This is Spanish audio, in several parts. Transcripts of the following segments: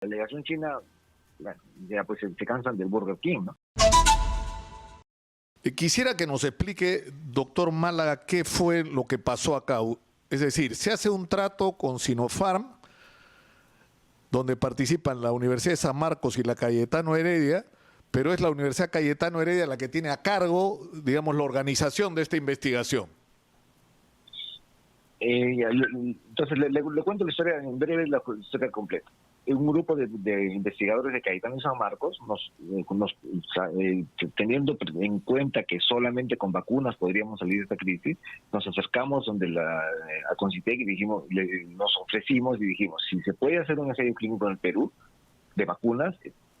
delegación china, bueno, ya pues se cansan del Burger King, ¿no? Quisiera que nos explique, doctor Málaga, qué fue lo que pasó acá. Es decir, se hace un trato con Sinopharm, donde participan la Universidad de San Marcos y la Cayetano Heredia, pero es la Universidad Cayetano Heredia la que tiene a cargo, digamos, la organización de esta investigación. Entonces, le cuento la historia en breve, la historia completa. Un grupo de investigadores de Cayetano y San Marcos, teniendo en cuenta que solamente con vacunas podríamos salir de esta crisis, nos acercamos a Concitec y dijimos, nos ofrecimos y dijimos, si se puede hacer un ensayo clínico en el Perú de vacunas,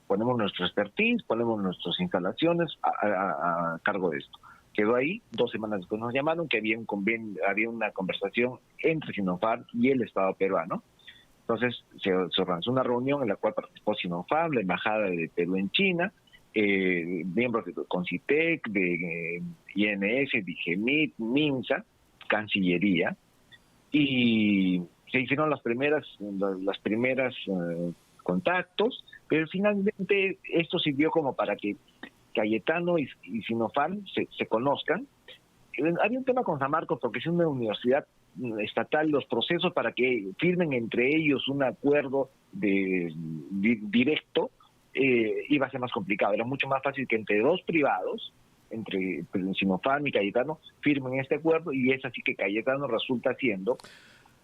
ponemos nuestro expertise, ponemos nuestras instalaciones a cargo de esto. Quedó ahí, 2 semanas después nos llamaron que había una conversación entre Sinopharm y el Estado peruano. Entonces se organizó una reunión en la cual participó Sinopharm, la Embajada de Perú en China, miembros de Concitec, de INS, DIGEMIT, MINSA, Cancillería, y se hicieron las primeras contactos, pero finalmente esto sirvió como para que Cayetano y Sinopharm se conozcan. Había un tema con San Marcos porque es una universidad estatal, los procesos para que firmen entre ellos un acuerdo directo iba a ser más complicado. Era mucho más fácil que entre 2 privados, entre Sinopharm y Cayetano, firmen este acuerdo, y es así que Cayetano resulta siendo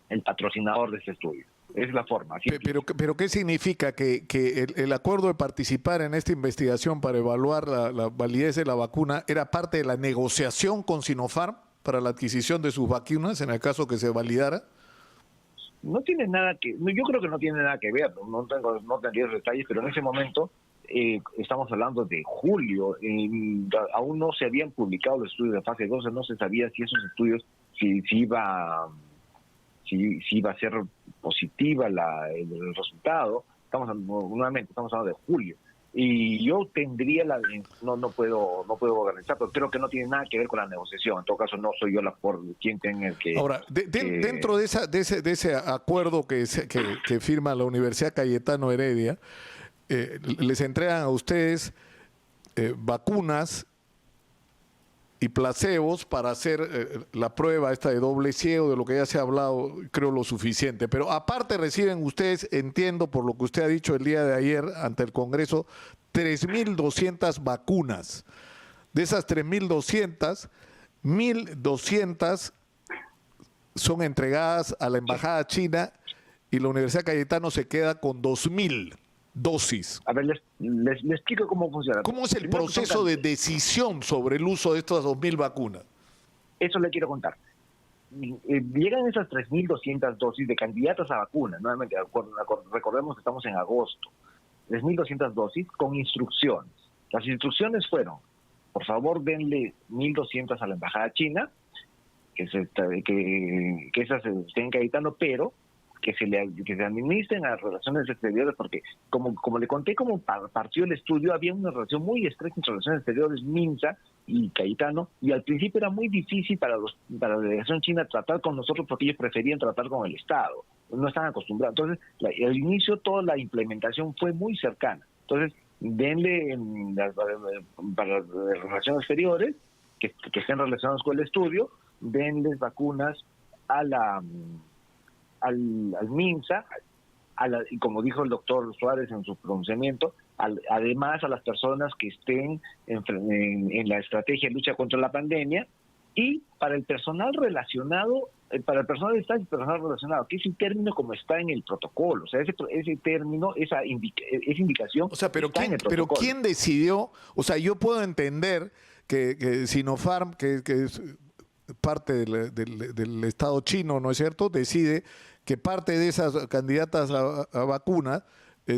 el patrocinador de este estudio. Es la forma. Pero ¿qué significa? ¿Que el acuerdo de participar en esta investigación para evaluar la validez de la vacuna era parte de la negociación con Sinopharm para la adquisición de sus vacunas en el caso que se validara? No tiene nada yo creo que no tiene nada que ver, no tendría detalles, pero en ese momento estamos hablando de julio, aún no se habían publicado los estudios de fase 12, no se sabía si esos estudios, si iba a ser positiva el resultado. Nuevamente estamos hablando de julio, y yo tendría no puedo organizar, pero creo que no tiene nada que ver con la negociación. En todo caso, no soy yo quien tenga que... Ahora, dentro de ese acuerdo que firma la Universidad Cayetano Heredia, les entregan a ustedes vacunas y placebos para hacer la prueba esta de doble ciego, de lo que ya se ha hablado, creo lo suficiente. Pero aparte reciben ustedes, entiendo por lo que usted ha dicho el día de ayer ante el Congreso, 3.200 vacunas. De esas 3.200, 1.200 son entregadas a la Embajada China y la Universidad Cayetano se queda con 2.000 dosis. A ver, les explico cómo funciona. ¿Cómo es el proceso de decisión sobre el uso de estas 2.000 vacunas? Eso le quiero contar. Llegan esas 3.200 dosis de candidatas a vacuna. Nuevamente, recordemos que estamos en agosto. 3.200 dosis con instrucciones. Las instrucciones fueron, por favor, denle 1.200 a la Embajada China, que esas se estén Cayetano, pero que se administren a relaciones exteriores, porque como le conté, como partió el estudio, había una relación muy estrecha entre relaciones exteriores, MINSA y Cayetano, y al principio era muy difícil para la delegación china tratar con nosotros porque ellos preferían tratar con el Estado, no estaban acostumbrados. Entonces, al inicio toda la implementación fue muy cercana. Entonces, denle para las relaciones exteriores, que estén relacionados con el estudio, denles vacunas al MINSA, y como dijo el doctor Suárez en su pronunciamiento, además a las personas que estén en la estrategia de lucha contra la pandemia, y para el personal relacionado, para el personal de Estado y personal relacionado, que es el término como está en el protocolo. O sea, ese término, esa indicación. O sea, pero ¿quién decidió? O sea, yo puedo entender que Sinopharm, que es parte del Estado chino, ¿no es cierto?, decide que parte de esas candidatas a vacunas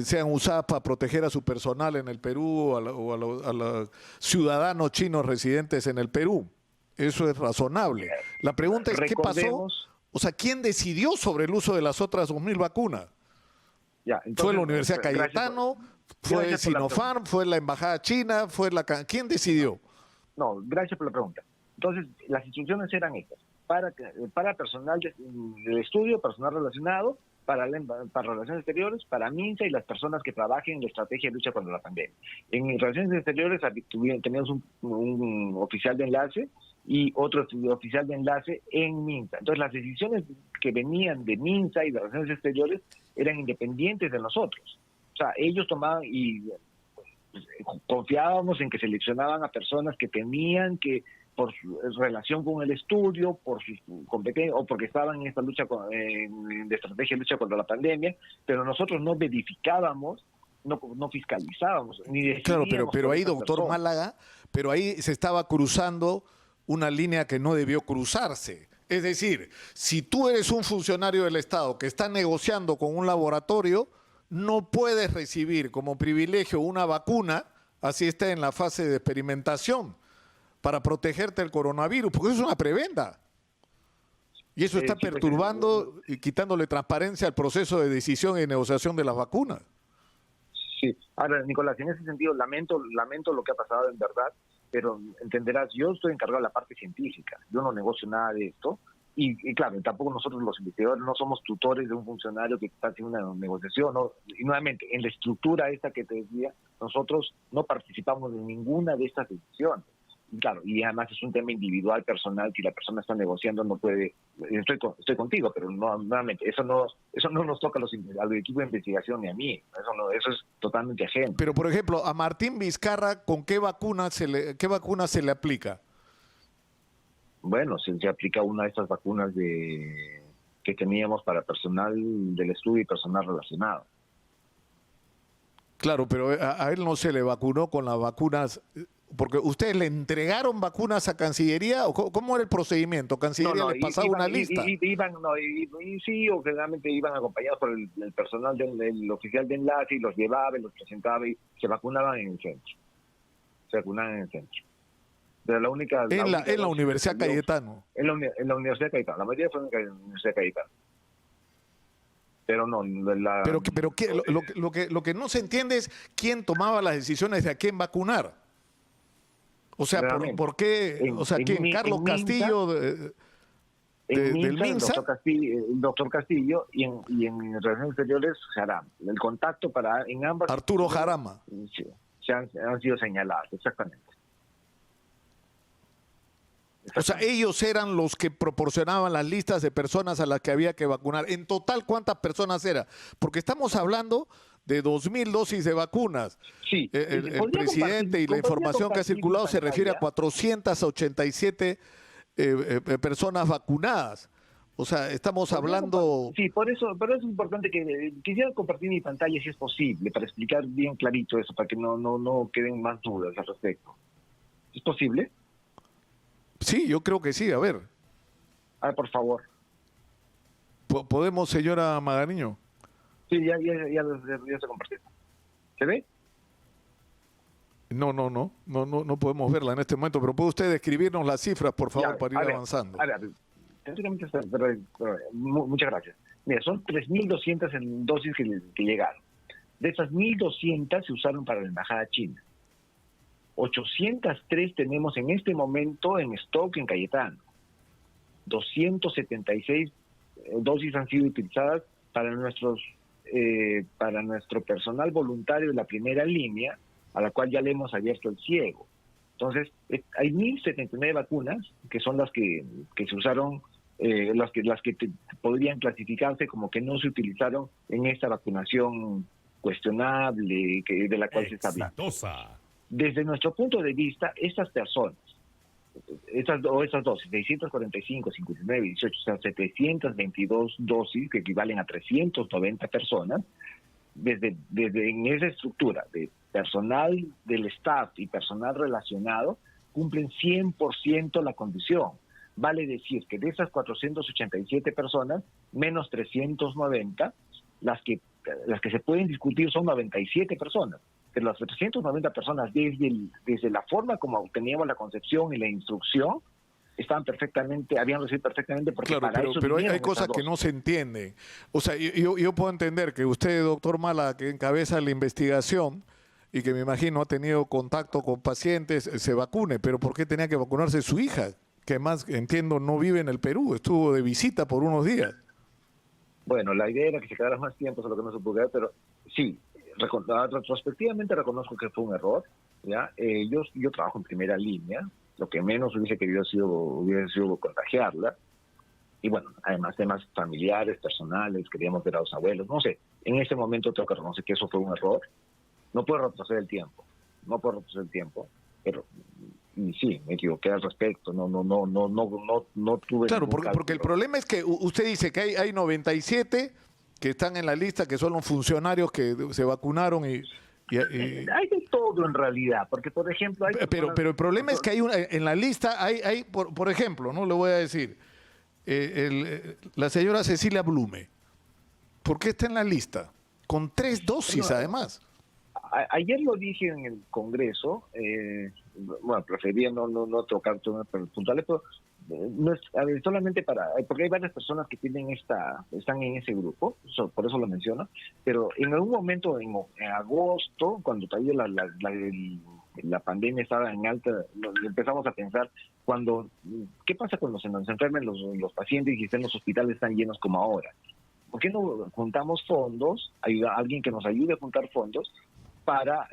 sean usadas para proteger a su personal en el Perú o a los ciudadanos chinos residentes en el Perú. Eso es razonable. La pregunta es, ¿qué pasó? O sea, ¿quién decidió sobre el uso de las otras 2.000 vacunas? ¿Fue la Universidad Cayetano? ¿Fue Sinopharm? ¿Fue la Embajada China? ¿Quién decidió? No, gracias por la pregunta. Entonces, las instrucciones eran estas. Para personal del estudio, personal relacionado, para Relaciones Exteriores, para MINSA y las personas que trabajen en la estrategia de lucha contra la pandemia. En Relaciones Exteriores teníamos un oficial de enlace y otro oficial de enlace en MINSA. Entonces las decisiones que venían de MINSA y de Relaciones Exteriores eran independientes de nosotros. O sea, ellos tomaban y confiábamos en que seleccionaban a personas que tenían que, por su relación con el estudio, por sus competencias o porque estaban en esta lucha de estrategia de lucha contra la pandemia, pero nosotros no verificábamos, no fiscalizábamos, ni Claro, decidíamos pero por ahí, esas doctor personas. Málaga, pero ahí se estaba cruzando una línea que no debió cruzarse. Es decir, si tú eres un funcionario del Estado que está negociando con un laboratorio, no puedes recibir como privilegio una vacuna, así está en la fase de experimentación, para protegerte del coronavirus, porque eso es una prebenda. Y eso está Sí, pues, perturbando y quitándole transparencia al proceso de decisión y negociación de las vacunas. sí. Ahora, Nicolás, en ese sentido lamento lo que ha pasado en verdad, pero entenderás, yo estoy encargado de la parte científica, yo no negocio nada de esto, y claro, tampoco nosotros los investigadores no somos tutores de un funcionario que está haciendo una negociación, ¿no? Y nuevamente, en la estructura esta que te decía, nosotros no participamos de ninguna de estas decisiones. Y claro, y además es un tema individual, personal, si la persona está negociando no puede, estoy contigo, pero no, nuevamente, eso no nos toca al equipo de investigación ni a mí, eso es totalmente ajeno. Pero, por ejemplo, a Martín Vizcarra, ¿con qué vacuna qué vacuna se le aplica? Bueno, se aplica una de estas vacunas que teníamos para personal del estudio y personal relacionado. Claro, pero a él no se le vacunó con las vacunas, porque ustedes le entregaron vacunas a Cancillería, ¿o cómo era el procedimiento? ¿Cancillería les pasaba una lista? Sí, o generalmente iban acompañados por el personal del oficial de enlace y los llevaba y los presentaba y se vacunaban en el centro. Pero la única... En la dosis Universidad que se dio Cayetano. En la Universidad Cayetano. La mayoría fue en la Universidad Cayetano. Pero no, Lo que no se entiende es quién tomaba las decisiones de a quién vacunar. O sea, ¿por qué? O sea, ¿quién? Carlos Castillo del MINSA. El doctor Castillo y en Relaciones Exteriores, Jarama. El contacto en ambas... Arturo Jarama. Sí, han sido señalados, exactamente. O sea, ellos eran los que proporcionaban las listas de personas a las que había que vacunar. En total, ¿cuántas personas era? Porque estamos hablando de 2.000 dosis de vacunas. Sí. El presidente y la información que ha circulado se refiere a 487 personas vacunadas. O sea, estamos hablando... Sí, por eso es importante que quisiera compartir mi pantalla si es posible, para explicar bien clarito eso, para que no queden más dudas al respecto. ¿Es posible? Sí, yo creo que sí, a ver. A ver, por favor. ¿Podemos, señora Magariño? Sí, ya se compartió. ¿Se ve? No podemos verla en este momento, pero ¿puede usted describirnos las cifras, por favor, Ya, para ir avanzando? Muchas gracias. Mira, son 3.200 en dosis que llegaron. De esas 1.200 se usaron para la embajada china. 803 tenemos en este momento en stock en Cayetano. 276 dosis han sido utilizadas para nuestro personal voluntario de la primera línea, a la cual ya le hemos abierto el ciego. Entonces, hay 1.079 vacunas, que son las que se usaron, las que podrían clasificarse como que no se utilizaron en esta vacunación cuestionable de la cual se está hablando. Desde nuestro punto de vista, estas personas, esas dosis, 645, 59, 18, o sea, 722 dosis, que equivalen a 390 personas, desde en esa estructura de personal del staff y personal relacionado, cumplen 100% la condición. Vale decir que de esas 487 personas, menos 390, las que se pueden discutir son 97 personas. De las 390 personas, desde la forma como teníamos la concepción y la instrucción, habían recibido perfectamente, porque claro, para eso pero hay vinieron cosas estas que dosis. no se entienden. O sea, yo puedo entender que usted, doctor Mala, que encabeza la investigación y que me imagino ha tenido contacto con pacientes, se vacune, pero ¿por qué tenía que vacunarse su hija? Que más entiendo no vive en el Perú, estuvo de visita por unos días. Bueno, la idea era que se quedara más tiempo, solo que no se pudo quedar, pero sí, retrospectivamente reconozco que fue un error. ¿Ya? Yo trabajo en primera línea, lo que menos hubiese querido hubiese sido contagiarla. Y bueno, además temas familiares, personales, queríamos ver a los abuelos, no sé. En ese momento tengo que reconocer que eso fue un error. No puedo retroceder el tiempo, pero y sí, me equivoqué al respecto, no tuve Claro, ningún porque el cálculo. problema es que usted dice que hay 97 que están en la lista, que son los funcionarios que se vacunaron Hay de todo en realidad, porque por ejemplo hay personas... pero el problema es que hay en la lista hay por ejemplo, no le voy a decir, la señora Cecilia Blume, ¿por qué está en la lista? Con 3 dosis No, además. ayer lo dije en el Congreso, bueno, prefería no tocar temas puntuales, pero no es, a ver, solamente porque hay varias personas que están en ese grupo, por eso lo menciono, pero en algún momento, en agosto, cuando todavía la pandemia estaba en alta, empezamos a pensar, ¿qué pasa cuando se nos enfermen los pacientes y estén los hospitales tan llenos como ahora? ¿Por qué no juntamos fondos, alguien que nos ayude a juntar fondos para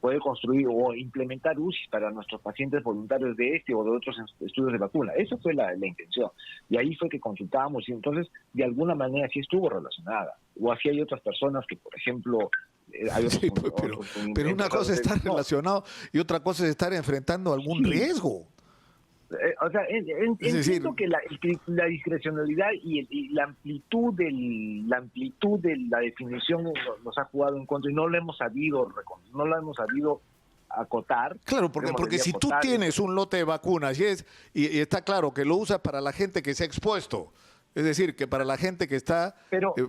poder construir o implementar UCIs para nuestros pacientes voluntarios de este o de otros estudios de vacuna? Esa fue la intención. Y ahí fue que consultábamos y entonces de alguna manera sí estuvo relacionada. O así hay otras personas que, por ejemplo... hay otros, Sí, pero una cosa es estar relacionado y otra cosa es estar enfrentando algún riesgo. O sea, Es decir, entiendo que la discrecionalidad y la amplitud de la definición nos ha jugado en contra y no lo hemos sabido acotar. claro, porque si tú tienes un lote de vacunas y está claro que lo usas para la gente que se ha expuesto, es decir, que para la gente que está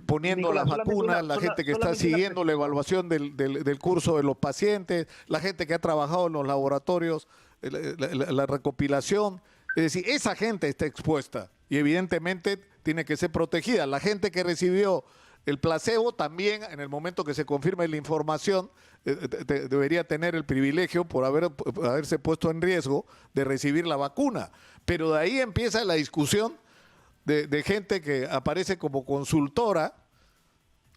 poniendo Nicolás, las vacunas, la gente que está siguiendo la evaluación del curso de los pacientes, la gente que ha trabajado en los laboratorios, la recopilación, es decir, esa gente está expuesta y evidentemente tiene que ser protegida. La gente que recibió el placebo también, en el momento que se confirme la información, debería tener el privilegio por haberse puesto en riesgo de recibir la vacuna. Pero de ahí empieza la discusión de gente que aparece como consultora.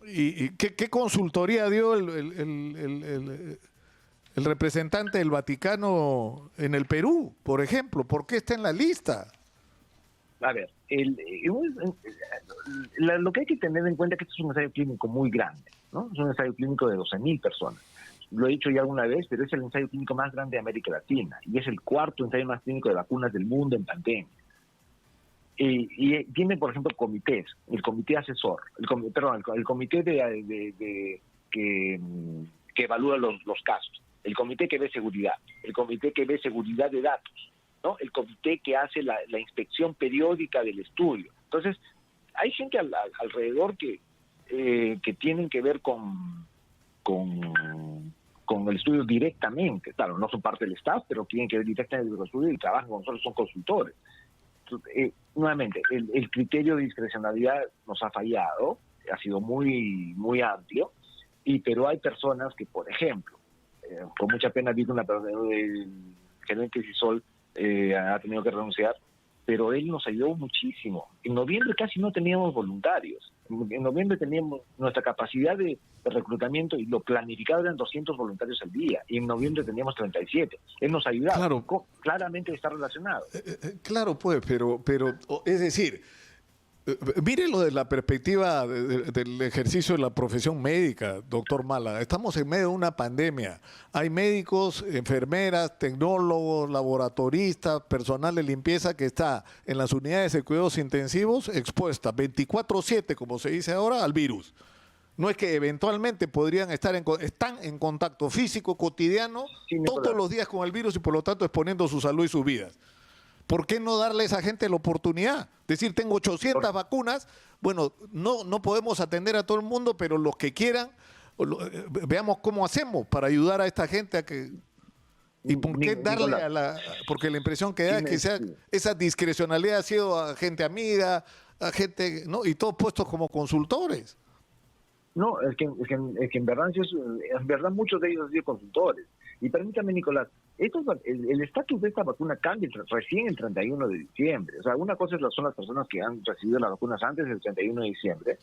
¿Y qué consultoría dio el representante del Vaticano en el Perú, por ejemplo? ¿Por qué está en la lista? A ver, lo que hay que tener en cuenta es que esto es un ensayo clínico muy grande, ¿no? Es un ensayo clínico de 12.000 personas. Lo he dicho ya alguna vez, pero es el ensayo clínico más grande de América Latina y es el cuarto ensayo más clínico de vacunas del mundo en pandemia. Y tiene, por ejemplo, comités, el comité asesor, el comité que evalúa los casos, el comité que ve seguridad, el comité que ve seguridad de datos, ¿no? El comité que hace la inspección periódica del estudio. Entonces, hay gente alrededor que tienen que ver con el estudio directamente. Claro, no son parte del staff, pero tienen que ver directamente con el estudio y trabajan con nosotros, son consultores. Nuevamente, el criterio de discrecionalidad nos ha fallado, ha sido muy, muy amplio, pero hay personas que, por ejemplo, con mucha pena vi una persona, el gerente CISOL ha tenido que renunciar, pero él nos ayudó muchísimo. En noviembre casi no teníamos voluntarios. En noviembre teníamos nuestra capacidad de reclutamiento y lo planificado eran 200 voluntarios al día. Y en noviembre teníamos 37. Él nos ayudaba. Claro. Claramente está relacionado. Claro, pues, pero es decir, mírelo desde la perspectiva del ejercicio de la profesión médica, doctor Mala. Estamos en medio de una pandemia. Hay médicos, enfermeras, tecnólogos, laboratoristas, personal de limpieza que está en las unidades de cuidados intensivos expuesta 24/7, como se dice ahora, al virus. No es que eventualmente podrían están en contacto físico cotidiano todos los días con el virus y por lo tanto exponiendo su salud y sus vidas. ¿Por qué no darle a esa gente la oportunidad? Decir, tengo 800 vacunas, bueno, no podemos atender a todo el mundo, pero los que quieran, veamos cómo hacemos para ayudar a esta gente a que... ¿Y por qué darle porque la impresión que da es que esa discrecionalidad ha sido a gente amiga, a gente, ¿no? Y todos puestos como consultores. No, es que en verdad, en verdad muchos de ellos han sido consultores. Y permítame, Nicolás, el estatus de esta vacuna cambia recién el 31 de diciembre. O sea, una cosa son las personas que han recibido las vacunas antes del 31 de diciembre,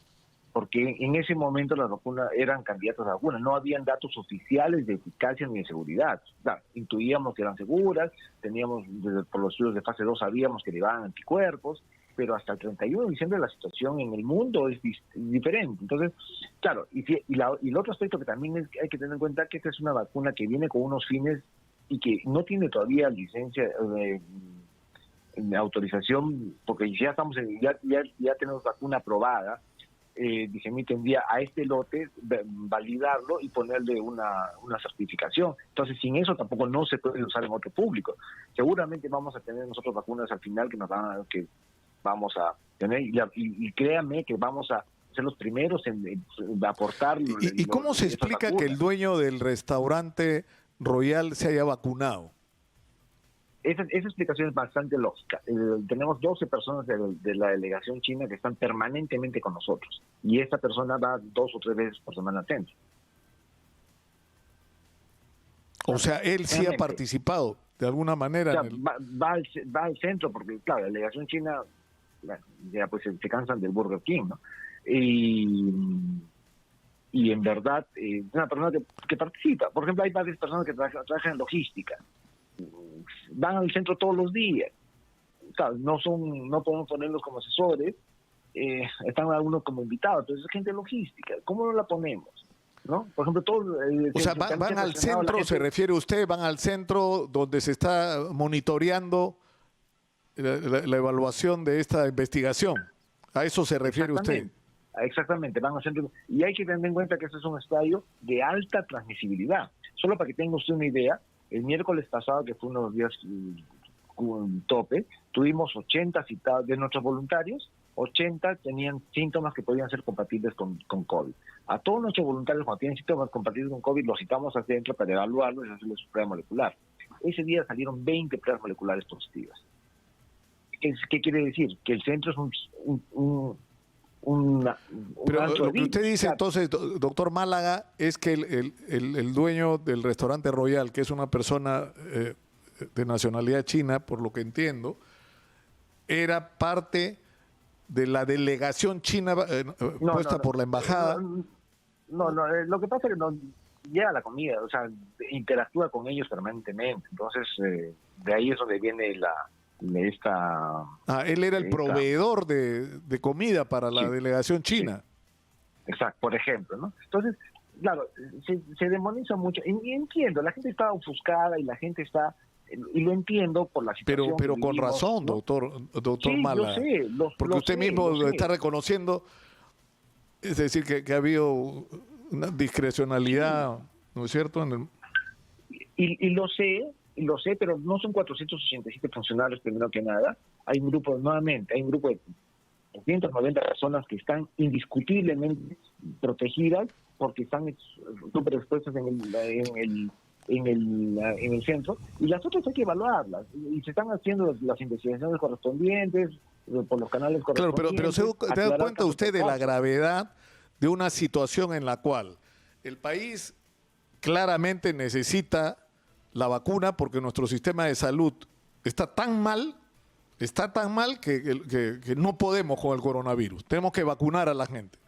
porque en ese momento las vacunas eran candidatas a vacunas, no habían datos oficiales de eficacia ni de seguridad. O sea, intuíamos que eran seguras, teníamos, por los estudios de fase 2 sabíamos que llevaban anticuerpos, pero hasta el 31 de diciembre la situación en el mundo es diferente. Entonces, claro, y el otro aspecto que también hay que tener en cuenta que esta es una vacuna que viene con unos fines y que no tiene todavía licencia autorización, porque ya estamos ya tenemos vacuna aprobada. Digemit tendría a este lote validarlo y ponerle una certificación. Entonces, sin eso tampoco no se puede usar en otro público. Seguramente vamos a tener nosotros vacunas al final que vamos a tener, y créanme que vamos a ser los primeros en aportar. ¿Y cómo se explica que el dueño del restaurante Royal se haya vacunado? Esa explicación es bastante lógica. Tenemos 12 personas de la delegación china que están permanentemente con nosotros, y esta persona va 2 o 3 veces por semana al centro. O sea, él sí ha participado de alguna manera. O sea, va al centro porque, claro, la delegación china, bueno, ya pues se cansan del Burger King, ¿no? Y en verdad, es una persona que participa. Por ejemplo, hay varias personas que trabajan en logística. Van al centro todos los días. Claro, no podemos ponerlos como asesores, están algunos como invitados, entonces es gente logística. ¿Cómo no la ponemos? ¿No? Por ejemplo, o sea, van al centro, se refiere usted, van al centro donde se está monitoreando la evaluación de esta investigación. ¿A eso se refiere usted? Exactamente, van al centro. Y hay que tener en cuenta que este es un estadio de alta transmisibilidad. Solo para que tenga usted una idea, el miércoles pasado, que fue uno de los días un tope, tuvimos 80 citados de nuestros voluntarios, 80 tenían síntomas que podían ser compatibles con COVID. A todos nuestros voluntarios, cuando tienen síntomas compatibles con COVID, los citamos hacia adentro para evaluarlos y hacerles su prueba molecular. Ese día salieron 20 pruebas moleculares positivas. ¿Qué quiere decir? Que el centro es pero lo que usted dice entonces, doctor Málaga, es que el dueño del restaurante Royal, que es una persona de nacionalidad china, por lo que entiendo, era parte de la delegación china puesta por la embajada. No, lo que pasa es que no lleva la comida, o sea, interactúa con ellos permanentemente. Entonces, de ahí es donde viene él era el proveedor de comida para la delegación china. Sí. Exacto, por ejemplo, ¿no? Entonces, claro, se demoniza mucho. Y entiendo, la gente está ofuscada y la gente está, y lo entiendo por la situación. Pero que con vivimos, razón, ¿no? doctor Mala. Yo sé, porque usted mismo lo está reconociendo, es decir, que ha habido una discrecionalidad, ¿no es cierto? Y lo sé, pero no son 487 funcionarios, primero que nada. Hay un grupo de 290 personas que están indiscutiblemente protegidas porque están súper expuestas en el centro, y las otras hay que evaluarlas, y se están haciendo las investigaciones correspondientes por los canales correspondientes. Claro, pero ¿se da cuenta usted de la gravedad de una situación en la cual el país claramente necesita la vacuna porque nuestro sistema de salud está tan mal que no podemos con el coronavirus? Tenemos que vacunar a la gente.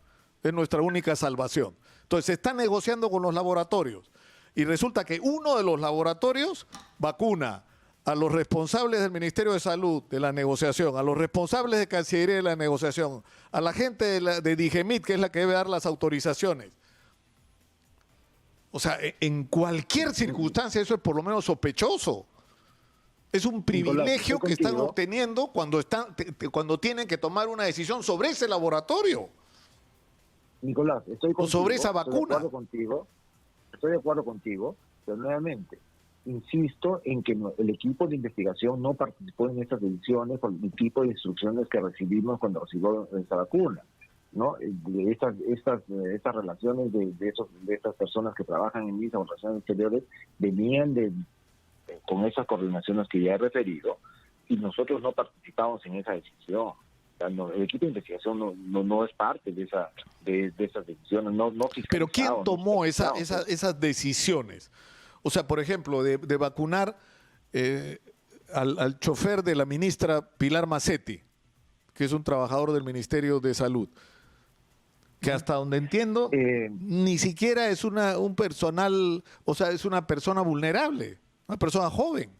Es nuestra única salvación. Entonces se está negociando con los laboratorios y resulta que uno de los laboratorios vacuna a los responsables del Ministerio de Salud de la negociación, a los responsables de Cancillería de la negociación, a la gente de Digemit, que es la que debe dar las autorizaciones. O sea, en cualquier circunstancia eso es por lo menos sospechoso. Es un privilegio que están obteniendo cuando tienen que tomar una decisión sobre ese laboratorio. Nicolás, estoy contigo, o sobre esa vacuna. Estoy de acuerdo contigo, pero nuevamente insisto en que el equipo de investigación no participó en estas decisiones por el tipo de instrucciones que recibimos cuando recibimos esta vacuna, ¿no? Estas relaciones de estas personas que trabajan en MISA o relaciones exteriores venían con esas coordinaciones que ya he referido, y nosotros no participamos en esa decisión. el equipo de investigación no es parte de esas decisiones, no Pero ¿quién fiscalizado, tomó fiscalizado. esas decisiones? O sea, por ejemplo, de vacunar al chofer de la ministra Pilar Macetti, que es un trabajador del Ministerio de Salud, que hasta donde entiendo, Eh, ni siquiera es un personal, o sea, es una persona vulnerable, una persona joven.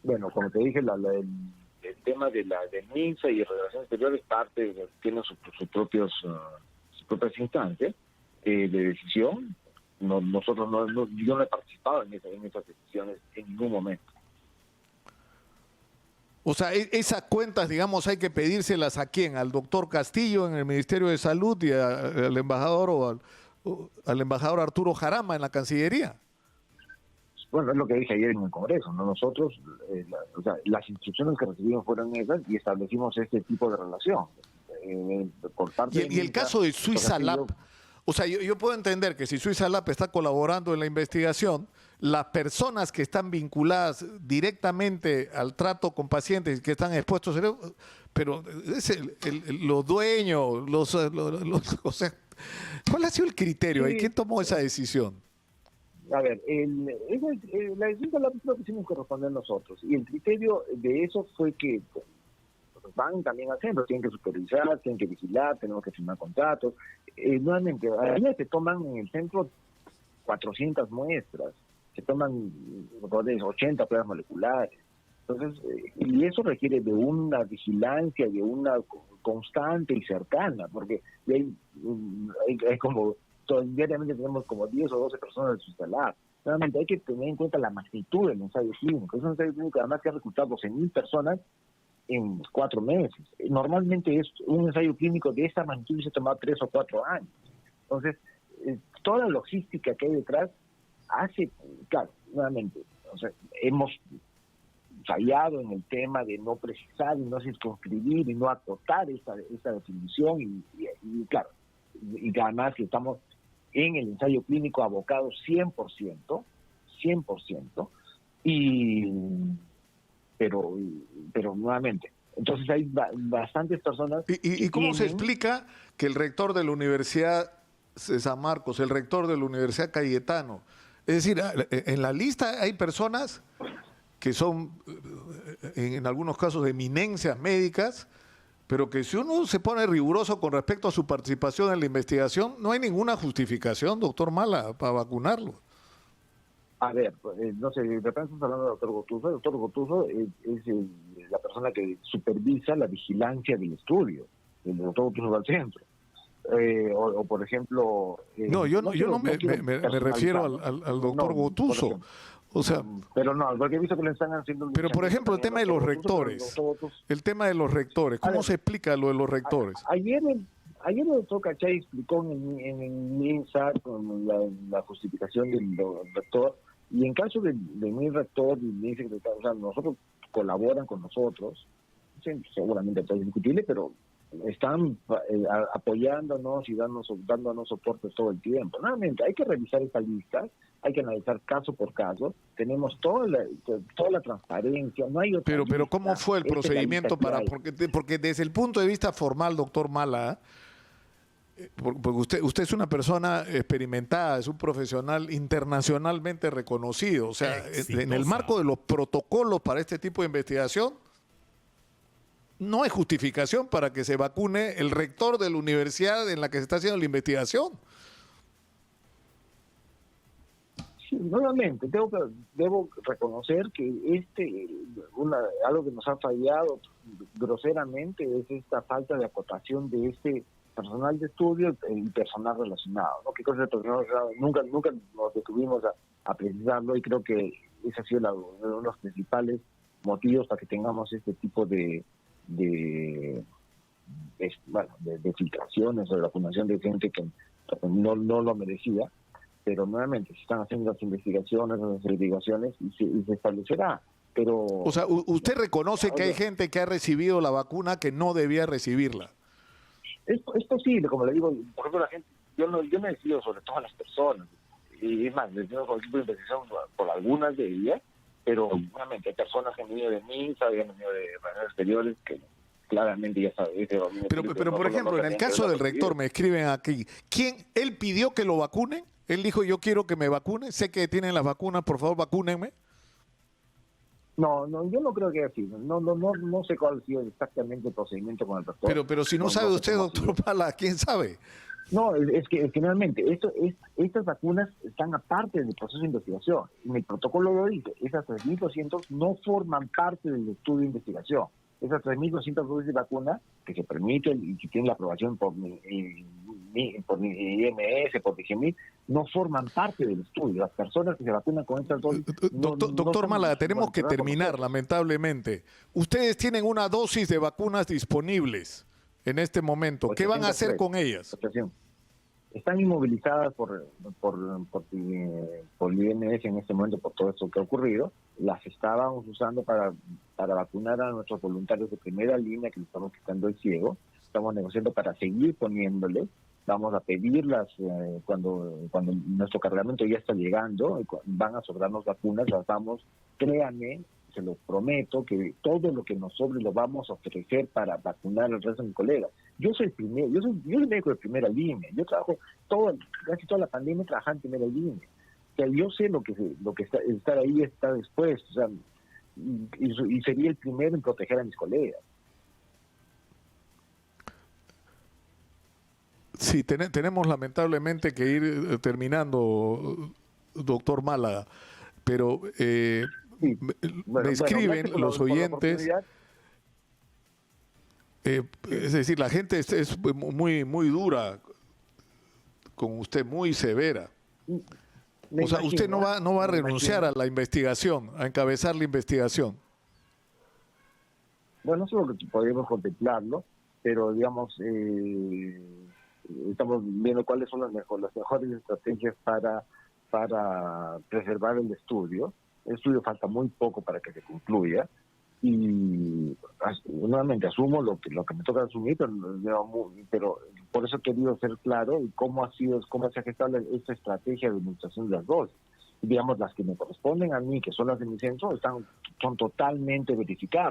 Bueno, como te dije, el tema de la de MINSA y Relaciones Exteriores tiene sus propias instancias de decisión. Nosotros yo no he participado en esas decisiones en ningún momento. O sea, esas cuentas, digamos, hay que pedírselas a quién, al doctor Castillo en el Ministerio de Salud y al embajador o al embajador Arturo Jarama en la Cancillería. Bueno, es lo que dije ayer en el Congreso, ¿no? Nosotros, o sea, las instrucciones que recibimos fueron esas y establecimos este tipo de relación. Por parte Y el caso de Suiza Lab, o sea, yo puedo entender que si Suiza Lab está colaborando en la investigación, las personas que están vinculadas directamente al trato con pacientes que están expuestos, pero es los dueños, o sea, ¿cuál ha sido el criterio ahí? Sí, ¿Quién tomó esa decisión? a ver, la decisión la quisimos que responder nosotros y el criterio de eso fue que van también haciendo, tienen que supervisar, tienen que vigilar, tenemos que firmar contratos. Nuevamente, a día se toman en el centro 400 muestras, se toman 80 pruebas moleculares. Entonces, y eso requiere de una vigilancia, de una constante y cercana, porque hay como, diariamente tenemos como 10 o 12 personas en su salar. Nuevamente, hay que tener en cuenta la magnitud del ensayo clínico. Es un ensayo clínico además que ha reclutado 12.000 personas en 4 meses. Normalmente es un ensayo clínico de esta magnitud y se toma 3 o 4 años. Entonces, toda la logística que hay detrás hace, claro, nuevamente, o sea, hemos fallado en el tema de no precisar y no circunscribir y no acotar esta definición y claro, y además que estamos en el ensayo clínico abocados 100%, pero nuevamente, entonces hay bastantes personas. ¿Y cómo se explica que el rector de la Universidad de San Marcos, el rector de la Universidad Cayetano, es decir, en la lista hay personas que son, en algunos casos, eminencias médicas, pero que si uno se pone riguroso con respecto a su participación en la investigación, no hay ninguna justificación, doctor Mala, para vacunarlo? A ver, no sé, de repente estamos hablando del doctor Gotuso. El doctor Gotuso es la persona que supervisa la vigilancia del estudio. El doctor Gotuso va al centro. O por ejemplo... no, yo no me refiero al doctor Gotuso. O sea, pero no, porque he visto que le están haciendo... Pero por ejemplo, el tema de los rectores. El tema de los rectores. ¿Cómo se explica lo de los rectores? Ayer el doctor Cachay explicó en el MINSA con la justificación del rector, y en caso de mi rector y mi secretario, o sea, nosotros colaboran con nosotros, seguramente es discutible, pero están apoyándonos y dándonos soporte todo el tiempo. Nuevamente, hay que revisar esta lista, hay que analizar caso por caso, tenemos toda la transparencia, no hay otra pero lista. ¿cómo fue el procedimiento para...? Porque desde el punto de vista formal, doctor Mala, porque usted es una persona experimentada, es un profesional internacionalmente reconocido, o sea, en el marco de los protocolos para este tipo de investigación, no hay justificación para que se vacune el rector de la universidad en la que se está haciendo la investigación. Sí, nuevamente, debo reconocer que algo que nos ha fallado groseramente es esta falta de acotación de este personal de estudio y personal relacionado, ¿no? ¿Qué cosa de personal relacionado? Nunca nos detuvimos a precisarlo y creo que ese ha sido uno de los principales motivos para que tengamos este tipo de filtraciones o de vacunación de gente que no lo merecía, pero nuevamente se están haciendo las investigaciones, las averiguaciones y se establecerá. Pero, o sea, usted reconoce que hay gente que ha recibido la vacuna que no debía recibirla. Es posible, como le digo, por ejemplo, la gente, yo me decido sobre todas las personas, y es más, les digo con el tipo de investigación por algunas de ellas, pero nuevamente hay personas que han venido de MINSA, que han venido de relaciones exteriores, que claramente ya sabe. Ese dominio Pero público no por ejemplo, en el caso del rector, me escriben aquí, ¿él pidió que lo vacunen? Él dijo, yo quiero que me vacunen, sé que tienen las vacunas, por favor, vacúnenme. No, yo no creo que haya sido. No sé cuál ha sido exactamente el procedimiento con el rector. Pero si no sabe sé usted, cómo ha sido. doctor Mala, ¿quién sabe? No, es que finalmente estas vacunas están aparte del proceso de investigación. En el protocolo lo dice, esas 3.200 no forman parte del estudio de investigación. Esas 3.200 dosis de vacuna que se permiten y que tienen la aprobación por IMS, por DGMIT, no forman parte del estudio. Las personas que se vacunan con estas dosis... Doctor Málaga, tenemos que terminar, lamentablemente. Ustedes tienen una dosis de vacunas disponibles en este momento. ¿Qué van a hacer con ellas? Están inmovilizadas por el IMS en este momento por todo esto que ha ocurrido. Las estábamos usando para vacunar a nuestros voluntarios de primera línea que le estamos quitando el ciego. Estamos negociando para seguir poniéndoles. Vamos a pedirlas cuando nuestro cargamento ya está llegando. Van a sobrarnos vacunas, las vamos, créanme, se lo prometo, que todo lo que nos sobre lo vamos a ofrecer para vacunar al resto de mis colegas. Yo soy médico de primera línea. Yo trabajo casi toda la pandemia trabajando en primera línea. O sea, yo sé lo que estar ahí está después. O sea, y sería el primero en proteger a mis colegas. Sí, tenemos lamentablemente que ir terminando, doctor Málaga, pero Sí. me escriben los oyentes, es decir, la gente es muy dura con usted, muy severa. O sea, usted no va a renunciar a la investigación, a encabezar la investigación. Bueno, eso es lo que podríamos contemplarlo, pero digamos, estamos viendo cuáles son las mejores estrategias para preservar el estudio. El estudio falta muy poco para que se concluya y nuevamente asumo lo que me toca asumir, pero por eso he querido ser claro y cómo se ha gestado esta estrategia de administración de las dosis. Digamos, las que me corresponden a mí, que son las de mi centro, son totalmente verificables.